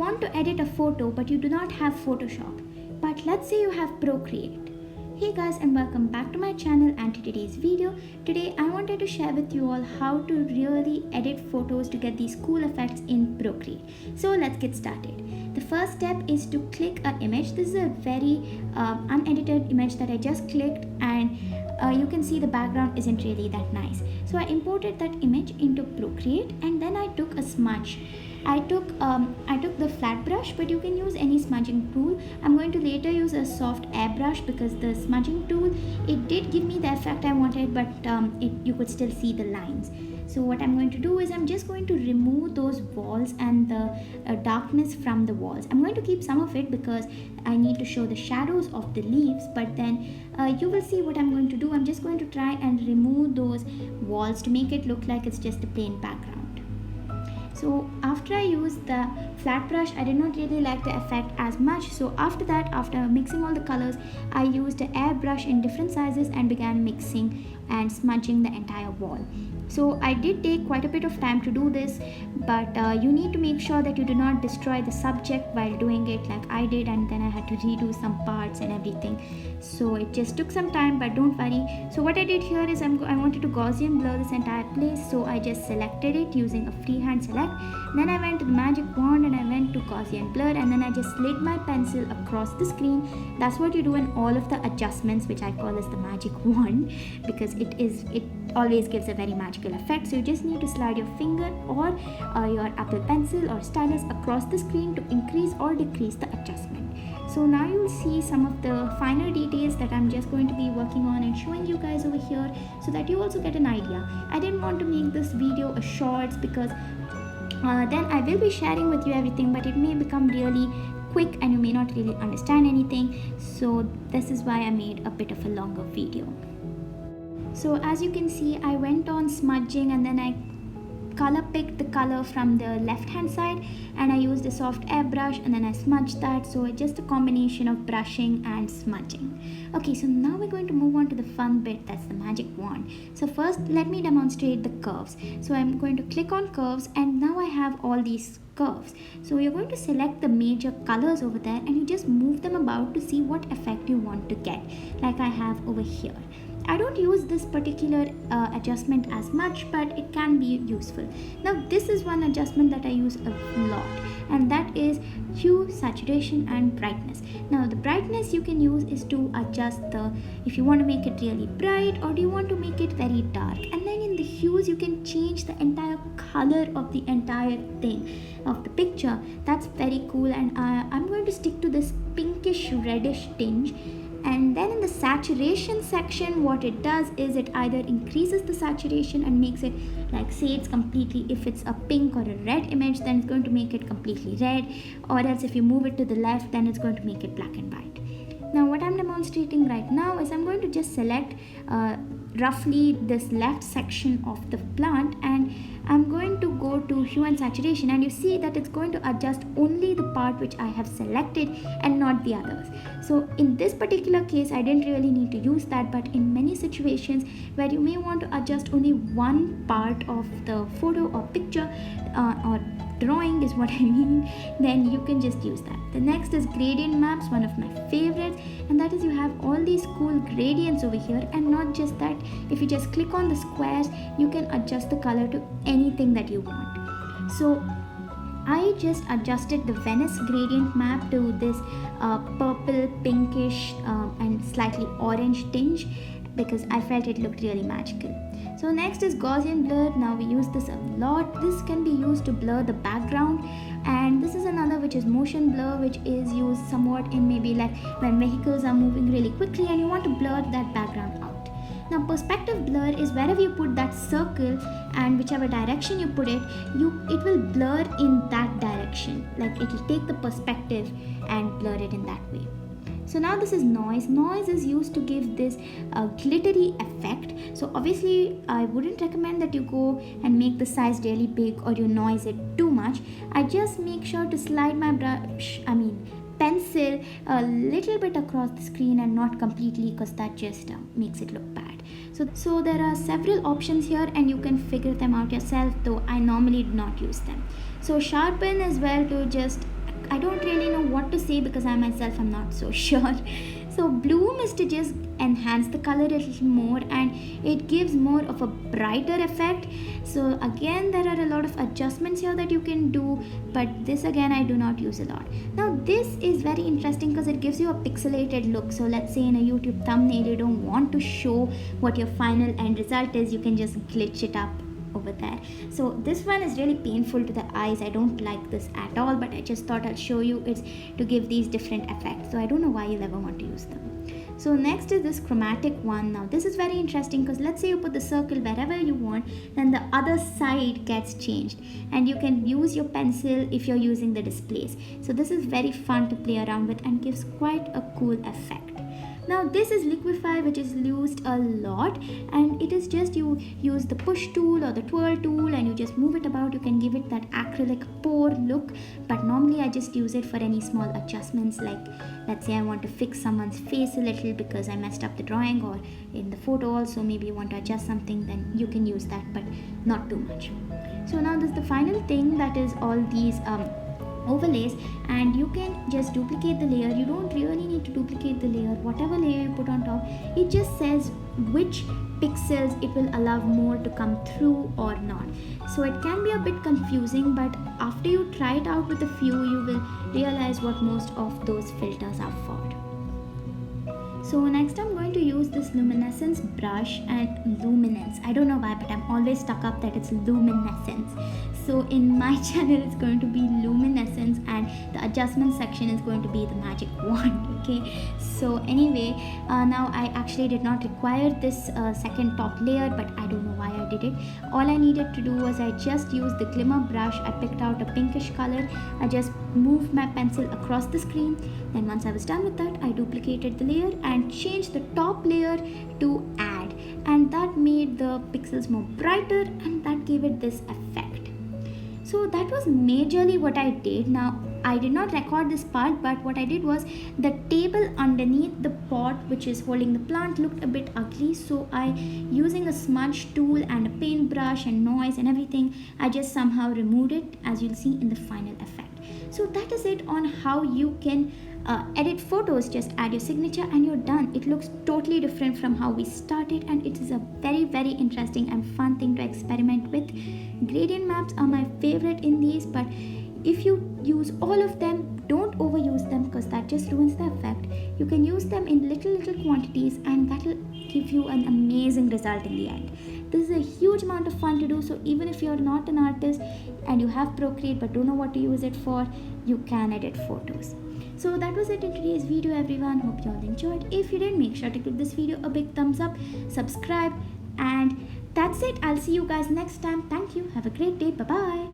want to edit a photo but you do not have Photoshop, but let's say you have Procreate. Hey guys, and welcome back to my channel and to today's video. Today I wanted to share with you all how to really edit photos to get these cool effects in Procreate. So let's get started. The first step is to click an image. This is a very unedited image that I just clicked, and you can see the background isn't really that nice. So I imported that image into Procreate, and then I took a smudge. I took the flat brush, but you can use any smudging tool. I'm going to later use a soft airbrush because the smudging tool, it did give me the effect I wanted, but you could still see the lines. So what I'm going to do is I'm just going to remove those walls and the darkness from the walls. I'm going to keep some of it because I need to show the shadows of the leaves, but then you will see what I'm going to do. I'm just going to try and remove those walls to make it look like it's just a plain background. So after I used the flat brush, I did not really like the effect as much. So after that, after mixing all the colors, I used an airbrush in different sizes and began mixing and smudging the entire wall. So I did take quite a bit of time to do this, but you need to make sure that you do not destroy the subject while doing it like I did, and then I had to redo some parts and everything. So it just took some time, but don't worry. So what I did here is I wanted to Gaussian blur this entire place, so I just selected it using a freehand select. Then I went to the magic wand and I went to Gaussian blur, and then I just slid my pencil across the screen. That's what you do in all of the adjustments, which I call as the magic wand, because it always gives a very magical effect. So you just need to slide your finger or your Apple pencil or stylus across the screen to increase or decrease the adjustment. So now you'll see some of the finer details that I'm just going to be working on and showing you guys over here, so that you also get an idea. I didn't want to make this video a shorts because then I will be sharing with you everything, but it may become really quick and you may not really understand anything. So this is why I made a bit of a longer video. So as you can see, I went on smudging, and then I color picked the color from the left hand side, and I used a soft airbrush, and then I smudged that. So it's just a combination of brushing and smudging. Okay, so now we're going to move on to the fun bit, that's the magic wand. So first let me demonstrate the curves. So I'm going to click on curves, and now I have all these curves. So you're going to select the major colors over there, and you just move them about to see what effect you want to get, like I have over here. I don't use this particular adjustment as much, but it can be useful. Now this is one adjustment that I use a lot, and that is hue, saturation and brightness. Now the brightness you can use is to adjust if you want to make it really bright, or do you want to make it very dark. And then in the hues you can change the entire color of the entire thing of the picture. That's very cool, and I'm going to stick to this pinkish reddish tinge. And then in the saturation section, what it does is it either increases the saturation and makes it like, say it's completely, if it's a pink or a red image, then it's going to make it completely red, or else if you move it to the left, then it's going to make it black and white. Now what I'm demonstrating right now is I'm going to just select roughly this left section of the plant, and I'm going to go to hue and saturation, and you see that it's going to adjust only the part which I have selected and not the others. So in this particular case I didn't really need to use that, but in many situations where you may want to adjust only one part of the photo or picture or drawing is what I mean, then you can just use that. The next is gradient maps, one of my favorites, and that is you have all these cool gradients over here. And not just that, if you just click on the squares, you can adjust the color to anything that you want. So I just adjusted the Venice gradient map to this purple, pinkish and slightly orange tinge, because I felt it looked really magical. So next is Gaussian blur. Now we use this a lot. This can be used to blur the background, and this is another which is motion blur, which is used somewhat in maybe like when vehicles are moving really quickly and you want to blur that background out. Now perspective blur is wherever you put that circle, and whichever direction you put it, it will blur in that direction, like it will take the perspective and blur it in that way. So now this is noise. Noise is used to give this glittery effect. So obviously I wouldn't recommend that you go and make the size really big or you noise it too much. I just make sure to slide my pencil a little bit across the screen and not completely, because that just makes it look bad. So there are several options here and you can figure them out yourself, though I normally do not use them. So sharpen as well to just I don't really know what to say because I myself am not so sure. So bloom is to just enhance the color a little more, and it gives more of a brighter effect. So again, there are a lot of adjustments here that you can do, but this again I do not use a lot. Now this is very interesting because it gives you a pixelated look. So let's say in a YouTube thumbnail you don't want to show what your final end result is, you can just glitch it up over there. So this one is really painful to the eyes. I don't like this at all, but I just thought I'll show you. It's to give these different effects. So I don't know why you'll ever want to use them. So next is this chromatic one. Now this is very interesting because let's say you put the circle wherever you want, then the other side gets changed, and you can use your pencil if you're using the displays. So this is very fun to play around with and gives quite a cool effect. Now this is liquify, which is used a lot, and it is just you use the push tool or the twirl tool and you just move it about. You can give it that acrylic pour look, but normally I just use it for any small adjustments, like let's say I want to fix someone's face a little because I messed up the drawing, or in the photo also maybe you want to adjust something, then you can use that, but not too much. So now this is the final thing, that is all these overlays, and you can just duplicate the layer. You don't really need to duplicate the layer. Whatever layer you put on top, it just says which pixels it will allow more to come through or not. So it can be a bit confusing, but after you try it out with a few, you will realize what most of those filters are for. So next I'm going to use this luminescence brush and luminance. I don't know why, but I'm always stuck up that it's luminescence. So in my channel it's going to be luminescence, and the adjustment section is going to be the magic wand. Okay, so anyway, now I actually did not require this second top layer, but I don't know why I did it. All I needed to do was I just used the glimmer brush. I picked out a pinkish color. I just moved my pencil across the screen. Then once I was done with that, I duplicated the layer and changed the top layer to add, and that made the pixels more brighter, and that gave it this effect. So that was majorly what I did. Now I did not record this part, but what I did was the table underneath the pot which is holding the plant looked a bit ugly, so I, using a smudge tool and a paintbrush and noise and everything, I just somehow removed it, as you'll see in the final effect. So that is it on how you can edit photos. Just add your signature and you're done. It looks totally different from how we started, and it is a very interesting and fun thing to experiment with. Gradient maps are my favorite in these, but if you use all of them, don't overuse them because that just ruins the effect. You can use them in little quantities, and that will give you an amazing result in the end. This is a huge amount of fun to do, so even if you're not an artist and you have Procreate but don't know what to use it for, you can edit photos. So that was it in today's video, everyone. Hope you all enjoyed. If you did, make sure to give this video a big thumbs up, subscribe, and that's it. I'll see you guys next time. Thank you. Have a great day. Bye bye.